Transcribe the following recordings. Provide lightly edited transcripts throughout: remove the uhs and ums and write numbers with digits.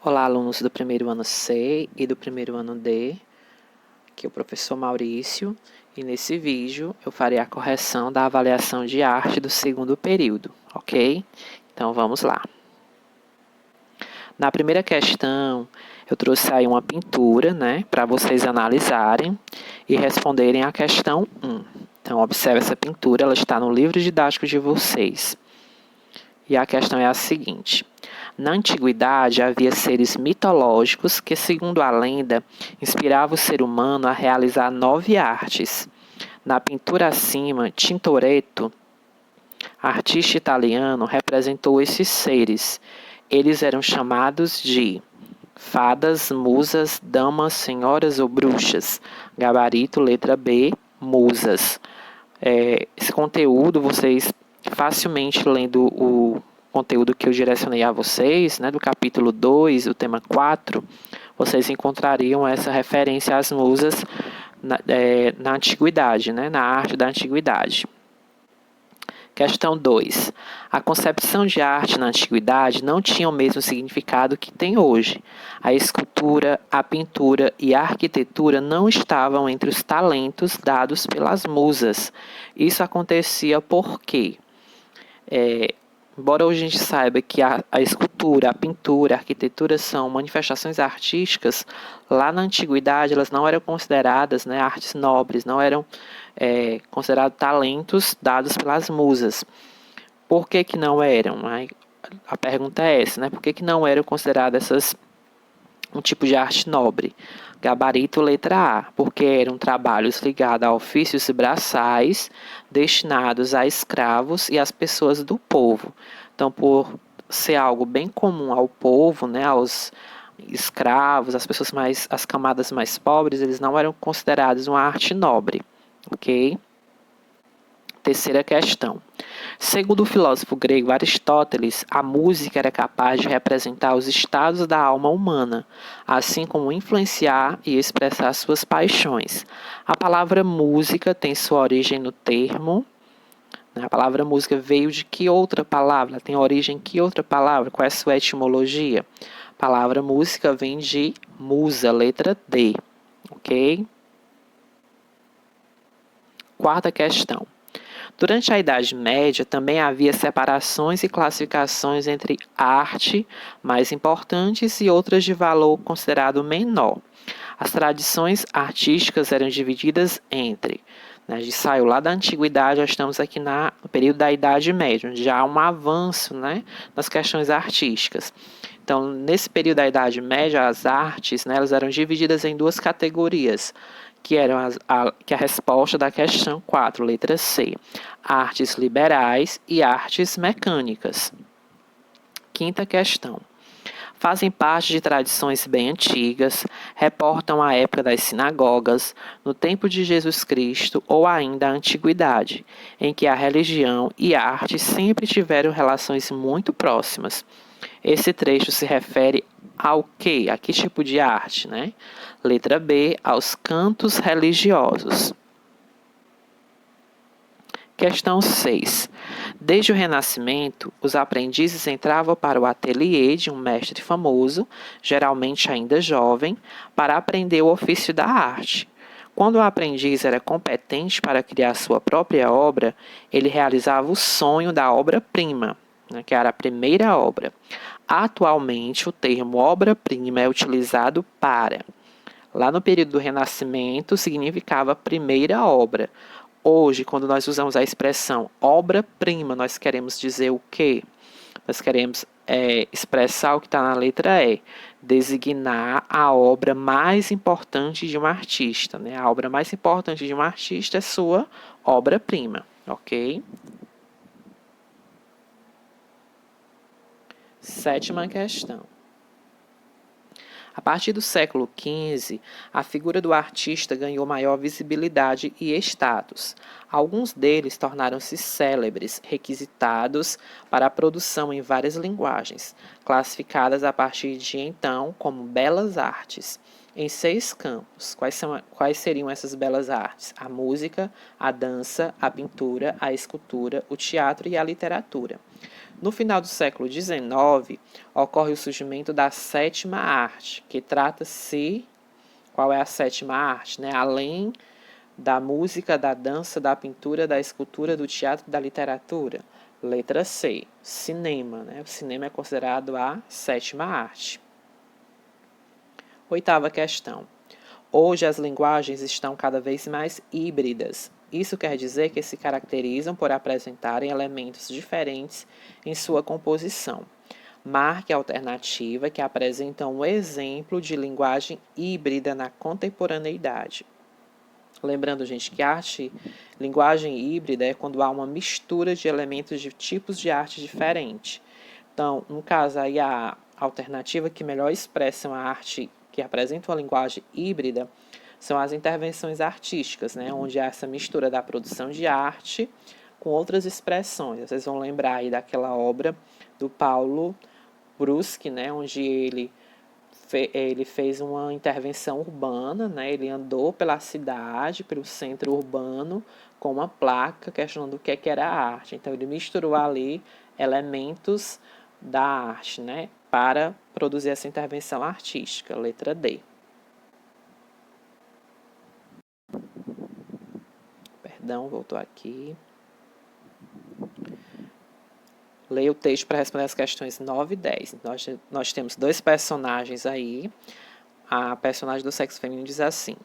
Olá, alunos do primeiro ano C e do primeiro ano D, aqui é o professor Maurício, e nesse vídeo eu farei a correção da avaliação de arte do segundo período, ok? Então vamos lá. Na primeira questão, eu trouxe aí uma pintura, né, para vocês analisarem e responderem a questão 1. Então observe essa pintura, ela está no livro didático de vocês. E a questão é a seguinte: na antiguidade havia seres mitológicos que, segundo a lenda, inspiravam o ser humano a realizar 9 artes. Na pintura acima, Tintoretto, artista italiano, representou esses seres. Eles eram chamados de fadas, musas, damas, senhoras ou bruxas. Gabarito, letra B, musas. Esse conteúdo vocês facilmente lendo o conteúdo que eu direcionei a vocês, né, do capítulo 2, o tema 4, vocês encontrariam essa referência às musas na antiguidade, né, na arte da antiguidade. Questão 2. A concepção de arte na antiguidade não tinha o mesmo significado que tem hoje. A escultura, a pintura e a arquitetura não estavam entre os talentos dados pelas musas. Isso acontecia porque, embora hoje a gente saiba que a escultura, a pintura, a arquitetura são manifestações artísticas, lá na antiguidade elas não eram consideradas, né, artes nobres, não eram considerados talentos dados pelas musas. Por que que não eram? A pergunta é essa, né? Por que que não eram consideradas um tipo de arte nobre? Gabarito letra A, porque eram trabalhos ligados a ofícios braçais destinados a escravos e às pessoas do povo. Então, por ser algo bem comum ao povo, né, aos escravos, as camadas mais pobres, eles não eram considerados uma arte nobre, ok? Terceira questão. Segundo o filósofo grego Aristóteles, a música era capaz de representar os estados da alma humana, assim como influenciar e expressar suas paixões. A palavra música tem sua origem no termo. A palavra música veio de que outra palavra? Tem origem em que outra palavra? Qual é a sua etimologia? A palavra música vem de musa, letra D. Ok? Quarta questão. Durante a Idade Média, também havia separações e classificações entre arte mais importantes e outras de valor considerado menor. As tradições artísticas eram divididas entre, né, a gente saiu lá da Antiguidade, já estamos aqui no período da Idade Média, onde já há um avanço, né, nas questões artísticas. Então, nesse período da Idade Média, as artes, né, elas eram divididas em duas categorias, que eram a resposta da questão 4, letra C. Artes liberais e artes mecânicas. Quinta questão. Fazem parte de tradições bem antigas, reportam a época das sinagogas, no tempo de Jesus Cristo ou ainda a antiguidade, em que a religião e a arte sempre tiveram relações muito próximas. Esse trecho se refere ao quê? A que tipo de arte, né? Letra B, aos cantos religiosos. Questão 6. Desde o Renascimento, os aprendizes entravam para o ateliê de um mestre famoso, geralmente ainda jovem, para aprender o ofício da arte. Quando o aprendiz era competente para criar sua própria obra, ele realizava o sonho da obra-prima, né, que era a primeira obra. Atualmente, o termo obra-prima é utilizado para... Lá no período do Renascimento, significava primeira obra. Hoje, quando nós usamos a expressão obra-prima, nós queremos dizer o quê? Nós queremos expressar o que está na letra E, designar a obra mais importante de um artista, né? A obra mais importante de um artista é sua obra-prima, ok? Sétima questão. A partir do século XV, a figura do artista ganhou maior visibilidade e status. Alguns deles tornaram-se célebres, requisitados para a produção em várias linguagens, classificadas a partir de então como belas artes, em 6 campos. Quais seriam essas belas artes? A música, a dança, a pintura, a escultura, o teatro e a literatura. No final do século XIX, ocorre o surgimento da sétima arte, que trata-se... Qual é a sétima arte? Né? Além da música, da dança, da pintura, da escultura, do teatro e da literatura. Letra C, cinema. Né? O cinema é considerado a sétima arte. Oitava questão. Hoje as linguagens estão cada vez mais híbridas. Isso quer dizer que se caracterizam por apresentarem elementos diferentes em sua composição. Marque a alternativa que apresenta um exemplo de linguagem híbrida na contemporaneidade. Lembrando, gente, que linguagem híbrida é quando há uma mistura de elementos de tipos de arte diferentes. Então, no caso aí, a alternativa que melhor expressam a arte que apresenta uma linguagem híbrida são as intervenções artísticas, né? Onde há essa mistura da produção de arte com outras expressões. Vocês vão lembrar aí daquela obra do Paulo Bruschi, né? Onde ele fez uma intervenção urbana, né? Ele andou pela cidade, pelo centro urbano, com uma placa questionando o que era a arte. Então, ele misturou ali elementos da arte, né? Para produzir essa intervenção artística. Letra D. Perdão, voltou aqui. Leia o texto para responder as questões 9 e 10. Nós temos dois personagens aí. A personagem do sexo feminino diz assim: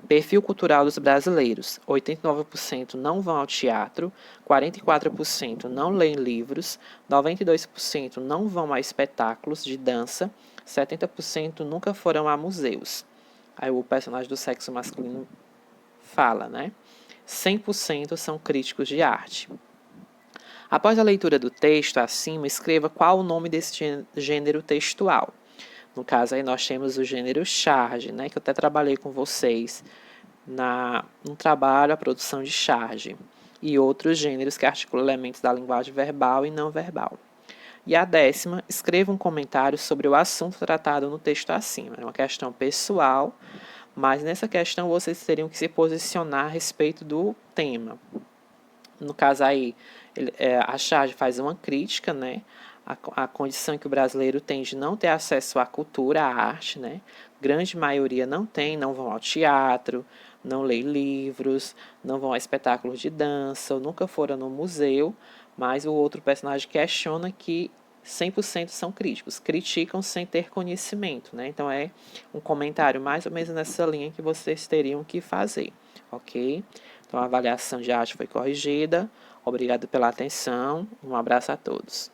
perfil cultural dos brasileiros: 89% não vão ao teatro, 44% não leem livros, 92% não vão a espetáculos de dança, 70% nunca foram a museus. Aí o personagem do sexo masculino fala, né? 100% são críticos de arte. Após a leitura do texto acima, escreva qual o nome desse gênero textual. No caso, aí nós temos o gênero charge, né, que eu até trabalhei com vocês no trabalho, a produção de charge, e outros gêneros que articulam elementos da linguagem verbal e não verbal. E a 10ª, escreva um comentário sobre o assunto tratado no texto acima. É uma questão pessoal, mas nessa questão vocês teriam que se posicionar a respeito do tema. No caso aí, a charge faz uma crítica, né? A condição que o brasileiro tem de não ter acesso à cultura, à arte, né? Grande maioria não tem, não vão ao teatro, não lê livros, não vão a espetáculos de dança, ou nunca foram no museu, mas o outro personagem questiona que 100% são críticos, criticam sem ter conhecimento, né? Então é um comentário mais ou menos nessa linha que vocês teriam que fazer, ok? Então a avaliação de arte foi corrigida. Obrigado pela atenção. Um abraço a todos.